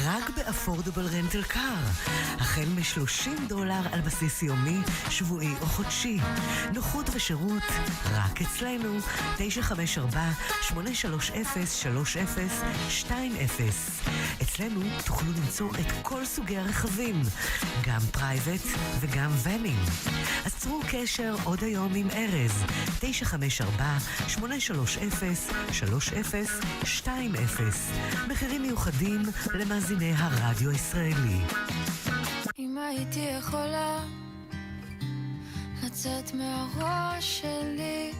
רק ב-Affordable Rental Car. החל $30 על בסיס יומי, שבועי או חודשי. נוחות ושירות רק אצלנו. 954-830-3020. אצלנו תוכלו למצוא את כל סוגי הרכבים, גם פרייבט וגם ונים. אז צרו קשר עוד היום עם ארז. 954-830-3020. מחירים מיוחדים למאזיני הרדיו הישראלי. אם הייתי יכולה לצאת מהראש שלי,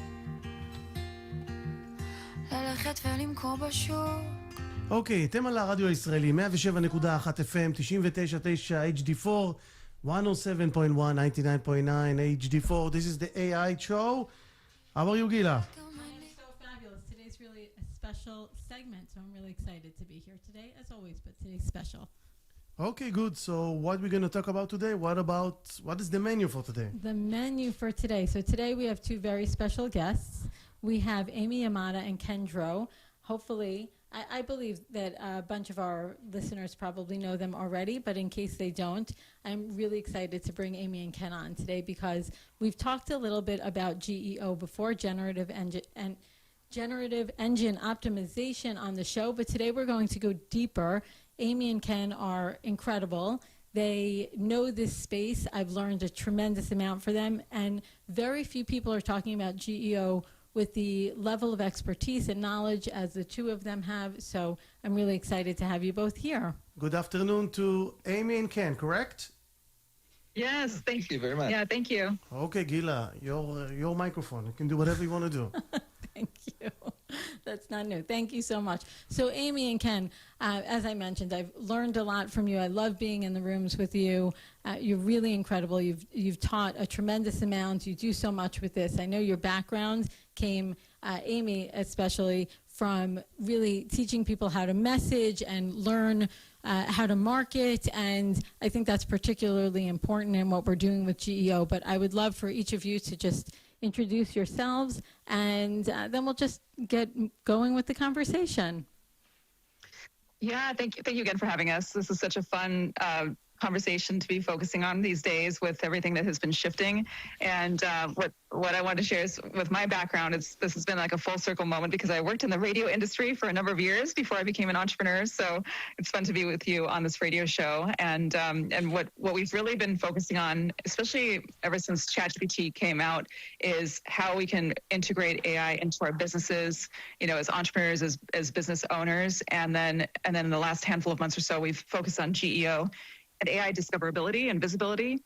ללכת ולמכור בשוק. אוקיי, אתם על הרדיו הישראלי, 107.1 FM, 99.9 HD4, 107.1, 99.9 HD4. This is the AI show. How are you, Gila? So fabulous. Today's really a special segment, so I'm really excited to be here today, as always, but today's special. Okay, good. So what we're going to talk about today? What is the menu for today? The menu for today. So today we have two very special guests. We have Amy Yamada and Ken Dro. Hopefully, I believe that a bunch of our listeners probably know them already, but in case they don't, I'm really excited to bring Amy and Ken on today because we've talked a little bit about GEO before, generative engine optimization on the show, but today we're going to go deeper. Amy and Ken are incredible. They know this space. I've learned a tremendous amount for them, and very few people are talking about GEO with the level of expertise and knowledge as the two of them have. So I'm really excited to have you both here. Good afternoon to Amy and Ken, correct? Yes, thank you very much. Yeah, thank you. Okay, Gila, your microphone. You can do whatever you want to do. Thank you. That's not new. Thank you so much. So Amy and Ken, as I mentioned, I've learned a lot from you. I love being in the rooms with you. You're really incredible. You've taught a tremendous amount. You do so much with this. I know your background came, Amy especially, from really teaching people how to message and learn how to market, and I think that's particularly important in what we're doing with GEO. But I would love for each of you to just introduce yourselves, and then we'll just get going with the conversation. Yeah, thank you again for having us. This is such a fun conversation to be focusing on these days with everything that has been shifting. And what I wanted to share is with my background, this has been like a full circle moment because I worked in the radio industry for a number of years before I became an entrepreneur. So it's fun to be with you on this radio show. And what we've really been focusing on, especially ever since ChatGPT came out, is how we can integrate AI into our businesses, as entrepreneurs, as business owners. And then in the last handful of months or so, we've focused on GEO and AI discoverability and visibility.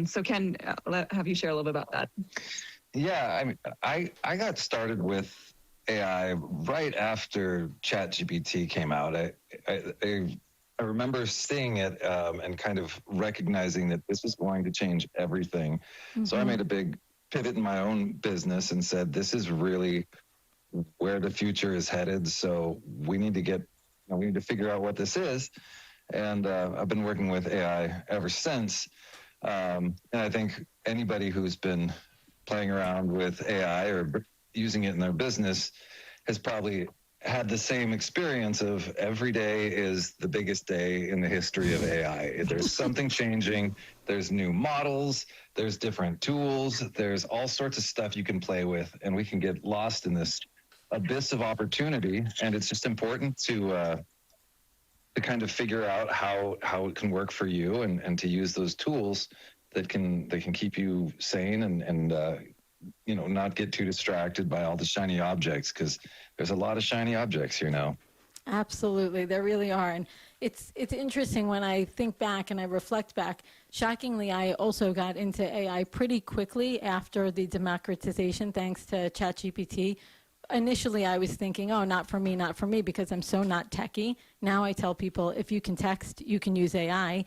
So Ken, have you share a little bit about that? Yeah, I got started with AI right after ChatGPT came out. I remember seeing it and kind of recognizing that this was going to change everything. Mm-hmm. So I made a big pivot in my own business and said, this is really where the future is headed. So we need to figure out what this is. And I've been working with AI ever since. And I think anybody who's been playing around with AI or using it in their business has probably had the same experience of every day is the biggest day in the history of AI. There's something changing. There's new models. There's different tools. There's all sorts of stuff you can play with. And we can get lost in this abyss of opportunity. And it's just important to kind of figure out how it can work for you and to use those tools that can keep you sane and not get too distracted by all the shiny objects, because there's a lot of shiny objects here now. Absolutely, there really are. And it's interesting when I think back and I reflect back. Shockingly, I also got into AI pretty quickly after the democratization, thanks to ChatGPT. Initially, I was thinking, oh, not for me, because I'm so not techie. Now I tell people, if you can text, you can use AI.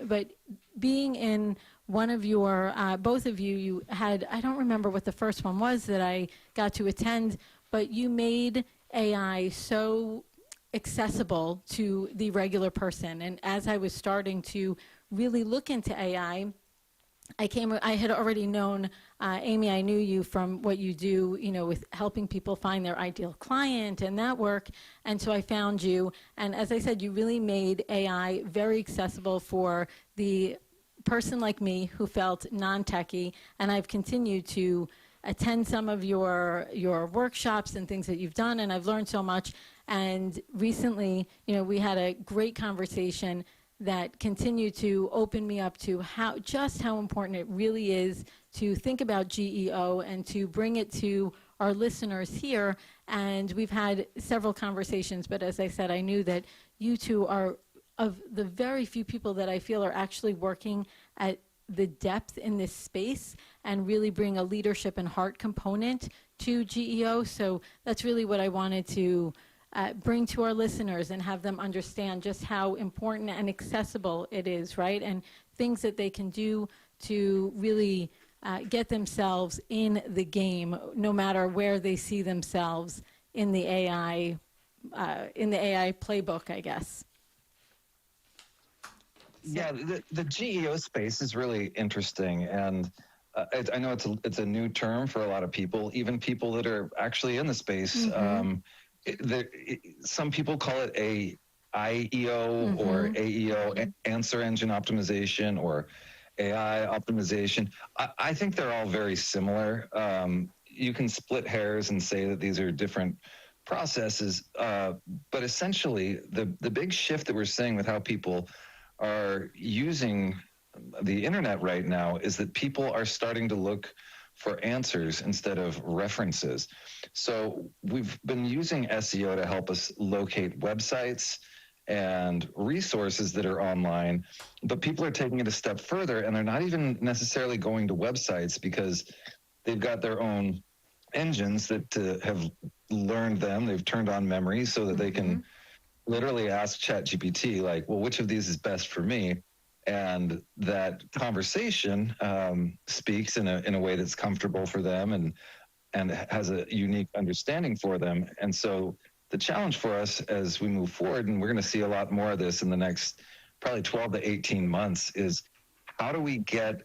But being in one of your, both of you, you had, I don't remember what the first one was that I got to attend, but you made AI so accessible to the regular person. And as I was starting to really look into AI, I had already known, Amy, I knew you from what you do, with helping people find their ideal client and that work. And so I found you. And as I said, you really made AI very accessible for the person like me who felt non-techie. And I've continued to attend some of your workshops and things that you've done, and I've learned so much. And recently, we had a great conversation that continue to open me up to how important it really is to think about GEO and to bring it to our listeners here. And we've had several conversations, but as I said, I knew that you two are of the very few people that I feel are actually working at the depth in this space and really bring a leadership and heart component to GEO. So that's really what I wanted to bring to our listeners and have them understand just how important and accessible it is, right? And things that they can do to really get themselves in the game, no matter where they see themselves in the AI playbook, I guess. Yeah, the GEO space is really interesting, and I know it's a new term for a lot of people, even people that are actually in the space. Some people call it IEO or AEO, answer engine optimization, or AI optimization. I think they're all very similar. You can split hairs and say that these are different processes, but essentially the big shift that we're seeing with how people are using the internet right now is that people are starting to look for answers instead of references. So we've been using SEO to help us locate websites and resources that are online, but people are taking it a step further, and they're not even necessarily going to websites because they've got their own engines that have learned them. They've turned on memory so that they can literally ask ChatGPT, like, well, which of these is best for me? And that conversation speaks in a way that's comfortable for them and has a unique understanding for them. And so the challenge for us as we move forward, and we're going to see a lot more of this in the next probably 12 to 18 months, is how do we get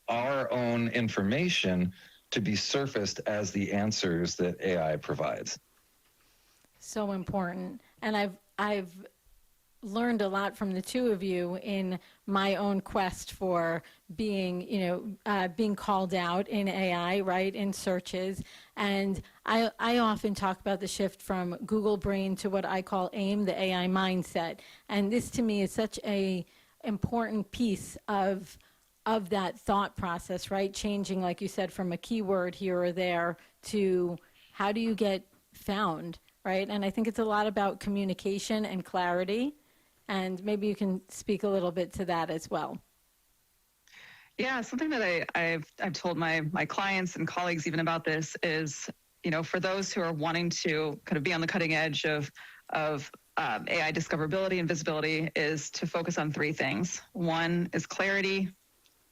our own information to be surfaced as the answers that AI provides? So important. And I've learned a lot from the two of you in my own quest for being, being called out in AI, right, in searches. And I often talk about the shift from Google Brain to what I call AIM, the AI mindset. And this to me is such a important piece of that thought process, right? Changing, like you said, from a keyword here or there to how do you get found, right? And I think it's a lot about communication and clarity. And maybe you can speak a little bit to that as well. Yeah, something that I've told my clients and colleagues even about this is, for those who are wanting to kind of be on the cutting edge of AI discoverability and visibility, is to focus on three things. One is clarity,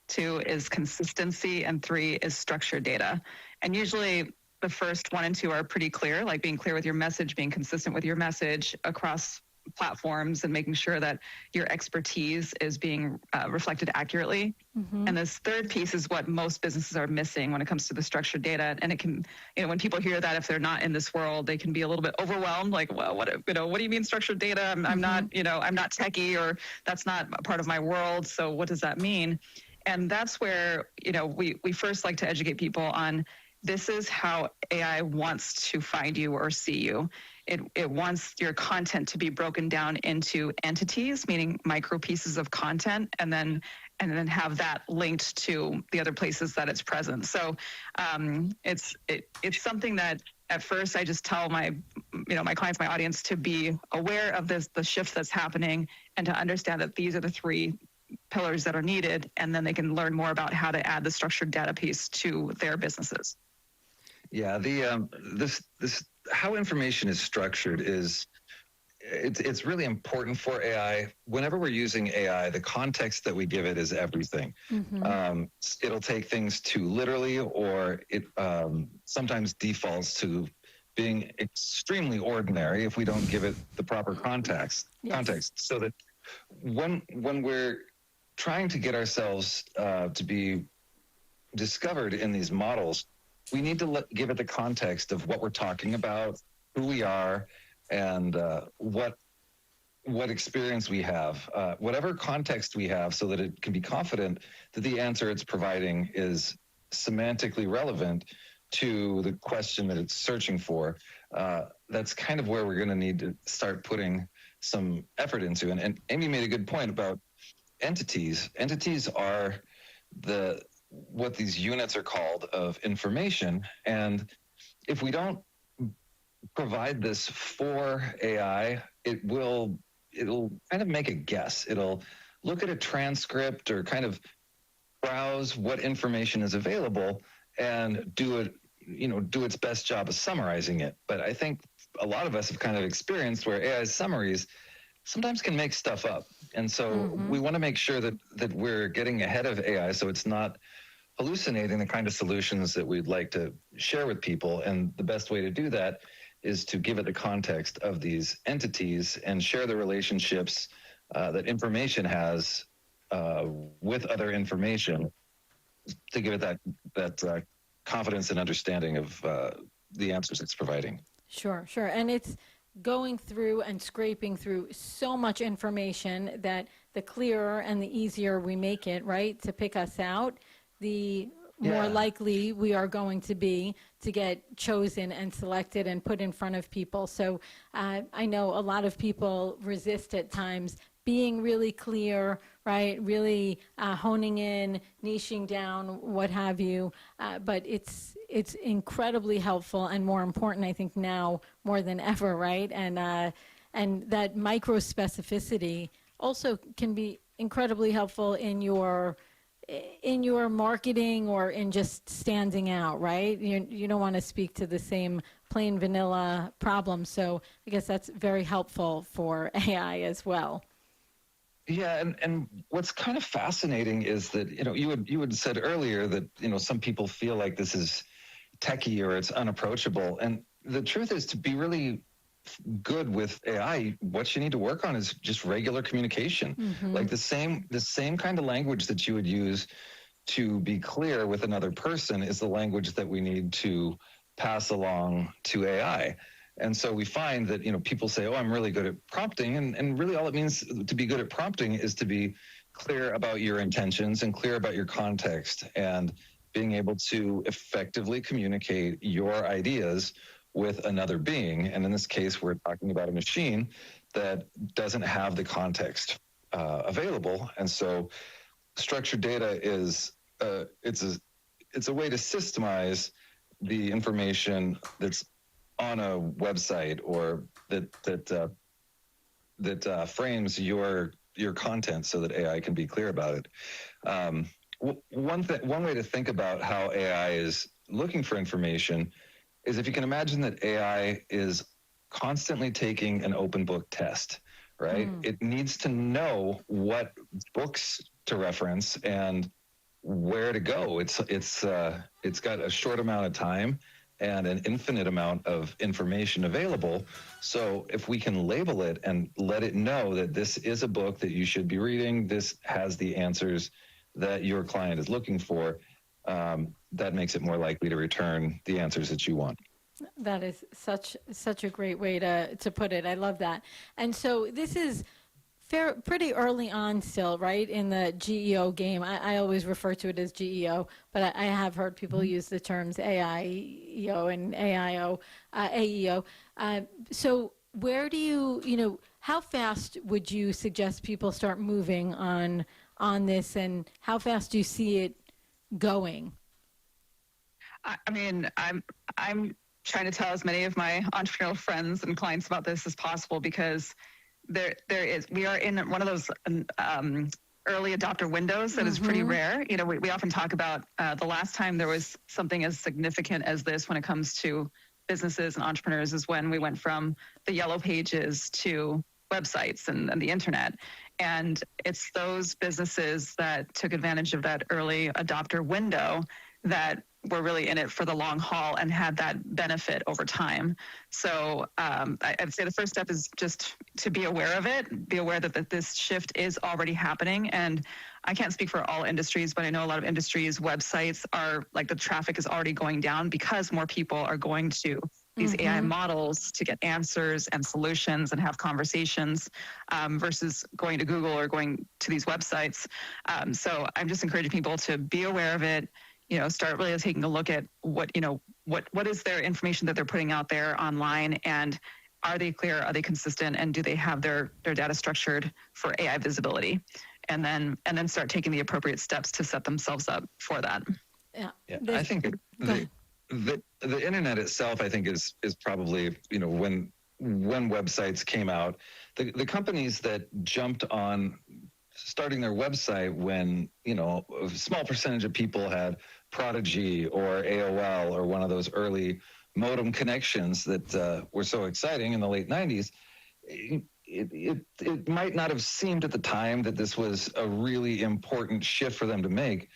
two is consistency, and three is structured data. And usually the first one and two are pretty clear, like being clear with your message, being consistent with your message across platforms, and making sure that your expertise is being reflected accurately. And this third piece is what most businesses are missing when it comes to the structured data. And it can, when people hear that, if they're not in this world, they can be a little bit overwhelmed. Like, well, what do you mean structured data? I'm not, I'm not techie, or that's not a part of my world. So what does that mean? And that's where, we first like to educate people on, this is how AI wants to find you or see you. It wants your content to be broken down into entities, meaning micro pieces of content, and then have that linked to the other places that it's present. So it's something that at first I just tell my clients, my audience, to be aware of the shift that's happening, and to understand that these are the three pillars that are needed, and then they can learn more about how to add the structured data piece to their businesses. Yeah, this how information is structured is it's really important for AI. Whenever we're using AI, the context that we give it is everything. It'll take things too literally, or it sometimes defaults to being extremely ordinary if we don't give it the proper context. So that when we're trying to get ourselves to be discovered in these models, we need to give it the context of what we're talking about, who we are, and what experience we have, whatever context we have, so that it can be confident that the answer it's providing is semantically relevant to the question that it's searching for. That's kind of where we're going to need to start putting some effort into. And Amy made a good point about entities. Entities are what these units are called of information. And if we don't provide this for AI, it'll kind of make a guess. It'll look at a transcript or kind of browse what information is available and do its best job of summarizing it. But I think a lot of us have kind of experienced where AI's summaries sometimes can make stuff up. And so we want to make sure that we're getting ahead of AI so it's not hallucinating the kind of solutions that we'd like to share with people. And the best way to do that is to give it the context of these entities and share the relationships that information has with other information, to give it that confidence and understanding of the answers it's providing. Sure. And it's going through and scraping through so much information that the clearer and the easier we make it, right, to pick us out, the more likely we are going to be to get chosen and selected and put in front of people. So I know a lot of people resist at times being really clear, right? Really honing in, niching down, what have you. But it's incredibly helpful and more important, I think, now more than ever, right? And that micro specificity also can be incredibly helpful in your marketing or in just standing out, right? You don't want to speak to the same plain vanilla problem. So I guess that's very helpful for AI as well. Yeah, and what's kind of fascinating is that, you had said earlier that, some people feel like this is techie or it's unapproachable. And the truth is, to be really good with AI, what you need to work on is just regular communication. Like the same kind of language that you would use to be clear with another person is the language that we need to pass along to AI. And so we find that, people say, oh, I'm really good at prompting. And really all it means to be good at prompting is to be clear about your intentions and clear about your context and being able to effectively communicate your ideas with another being. And in this case, we're talking about a machine that doesn't have the context available. And so structured data is, it's a way to systemize the information that's on a website or that frames your content so that AI can be clear about it. One way to think about how AI is looking for information is if you can imagine that AI is constantly taking an open book test, right? It needs to know what books to reference and where to go. It's got a short amount of time and an infinite amount of information available. So if we can label it and let it know that this is a book that you should be reading, this has the answers that your client is looking for, that makes it more likely to return the answers that you want. That is such a great way to put it. I love that. And so this is pretty early on still, right, in the GEO game. I always refer to it as GEO, but I have heard people use the terms AIEO and AEO. So where do you how fast would you suggest people start moving on this, and how fast do you see it going? I mean, I'm trying to tell as many of my entrepreneurial friends and clients about this as possible, because we are in one of those early adopter windows that is pretty rare. We often talk about the last time there was something as significant as this when it comes to businesses and entrepreneurs is when we went from the yellow pages to websites and the internet. And it's those businesses that took advantage of that early adopter window that were really in it for the long haul and had that benefit over time. So I'd say the first step is just to be aware of it, be aware that this shift is already happening. And I can't speak for all industries, but I know a lot of industries' websites are like the traffic is already going down because more people are going to these AI models to get answers and solutions and have conversations versus going to Google or going to these websites. So I'm just encouraging people to be aware of it, start really taking a look at what is their information that they're putting out there online, and are they clear, are they consistent, and do they have their data structured for AI visibility? And then start taking the appropriate steps to set themselves up for that. Yeah, I think the internet itself, I think, is probably, when websites came out, the companies that jumped on starting their website when, a small percentage of people had Prodigy or AOL or one of those early modem connections that were so exciting in the late 90s, it might not have seemed at the time that this was a really important shift for them to make,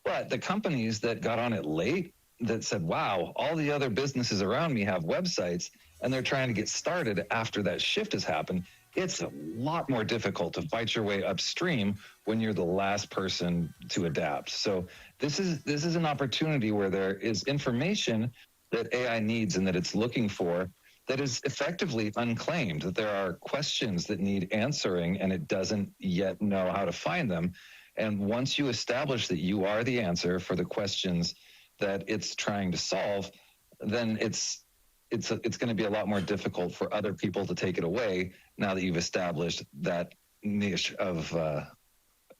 but the companies that got on it late, that said, wow, all the other businesses around me have websites, and they're trying to get started after that shift has happened, it's a lot more difficult to fight your way upstream when you're the last person to adapt. So this is an opportunity where there is information that AI needs and that it's looking for that is effectively unclaimed, that there are questions that need answering and it doesn't yet know how to find them. And once you establish that you are the answer for the questions that it's trying to solve, then it's going to be a lot more difficult for other people to take it away now that you've established that niche of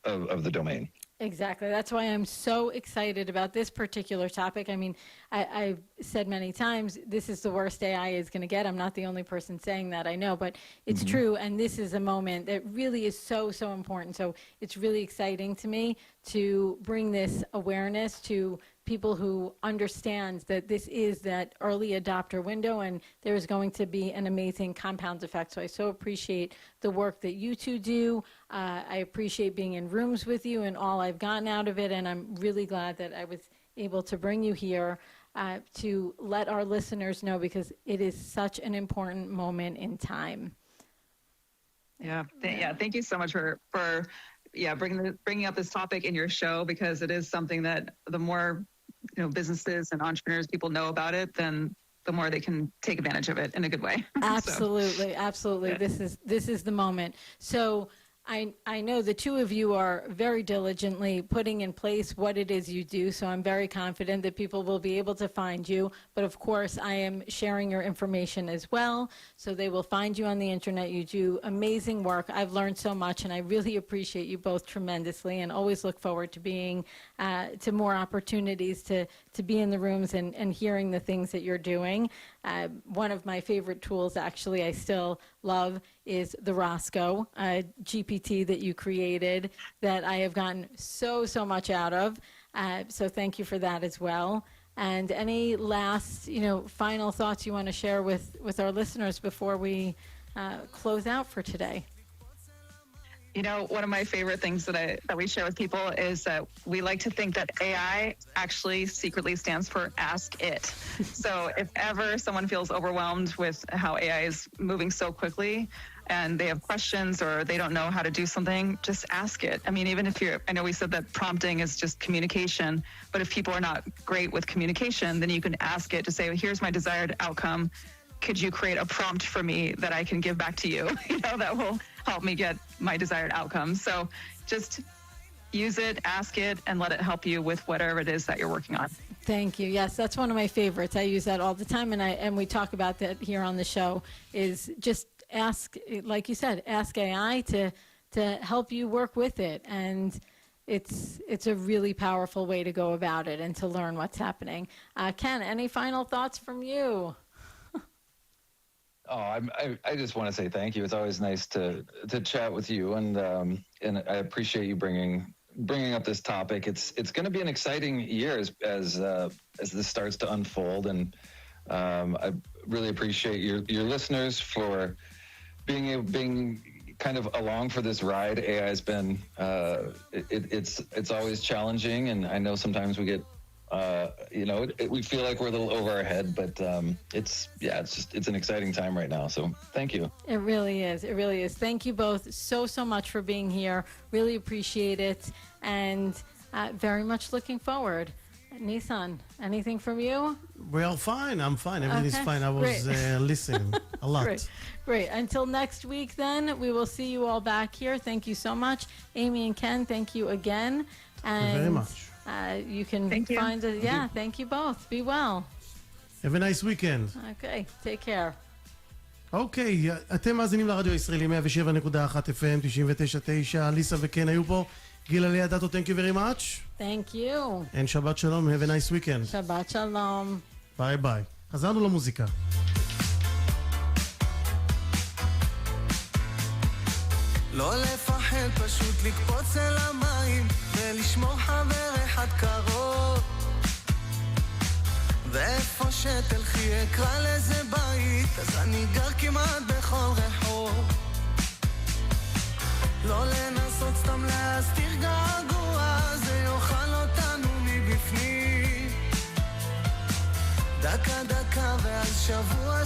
the domain. Exactly. That's why I'm so excited about this particular topic. I mean, I've said many times, this is the worst AI is going to get. I'm not the only person saying that, I know, but it's true. And this is a moment that really is so, so important. So it's really exciting to me to bring this awareness to people who understand that this is that early adopter window and there is going to be an amazing compound effect. So I so appreciate the work that you two do. I appreciate being in rooms with you and all I've gotten out of it. And I'm really glad that I was able to bring you here to let our listeners know, because it is such an important moment in time. Yeah. Thank you so much for bringing up this topic in your show, because it is something that the more businesses and entrepreneurs, people know about it, then the more they can take advantage of it in a good way. Absolutely. Absolutely. Yeah. This is the moment. So I know the two of you are very diligently putting in place what it is you do, so I'm very confident that people will be able to find you. But of course, I am sharing your information as well, so they will find you on the internet. You do amazing work. I've learned so much, and I really appreciate you both tremendously, and always look forward to being to more opportunities to be in the rooms and hearing the things that you're doing. One of my favorite tools, actually, I still love, is the Roscoe GPT that you created, that I have gotten so much out of. So thank you for that as well. And any last, final thoughts you want to share with our listeners before we close out for today? One of my favorite things that we share with people is that we like to think that AI actually secretly stands for Ask It. So if ever someone feels overwhelmed with how AI is moving so quickly and they have questions or they don't know how to do something, just ask it. I mean, even if I know we said that prompting is just communication, but if people are not great with communication, then you can ask it to say, here's my desired outcome. Could you create a prompt for me that I can give back to you? That will help me get my desired outcome. So just use it, ask it, and let it help you with whatever it is that you're working on. Thank you. Yes, that's one of my favorites. I use that all the time, and we talk about that here on the show, is just ask, like you said, ask AI to help you work with it. And it's a really powerful way to go about it and to learn what's happening. Ken, any final thoughts from you? Oh, I just want to say thank you. It's always nice to chat with you, and I appreciate you bringing up this topic. It's going to be an exciting year as this starts to unfold, and I really appreciate your listeners for being kind of along for this ride. AI has been it's always challenging, and I know sometimes we get We feel like we're a little over our head, but it's an exciting time right now. So thank you. It really is. It really is. Thank you both so much for being here. Really appreciate it. And very much looking forward. Nissan, anything from you? Well, fine. I'm fine. Everything's Okay, fine. I was listening a lot. Great. Until next week, then, we will see you all back here. Thank you so much. Amy and Ken, thank you again. Thank you very much. You can Thank you. find it. Yeah, thank you both. Be well. Have a nice weekend. Okay, take care. אוקיי, אתם מאזינים לרדיו הישראלי 107.1 FM, 99.9, ליסה וקן היו פה. גילה ליה דאטו, thank you very much. Thank you. And שבת שלום, have a nice weekend. Shabbat shalom. ביי ביי. חזרנו למוזיקה. לא לפחד, פשוט לקפוץ אל המים ולשמור חבר אחד קרוב, ואיפה שתלכי אקרא לזה בית, אז אני גר כמעט בכל רחוב. לא לנסות סתם להסתיר געגוע, זה יאכל אותנו מבפנים. דקה ועל שבוע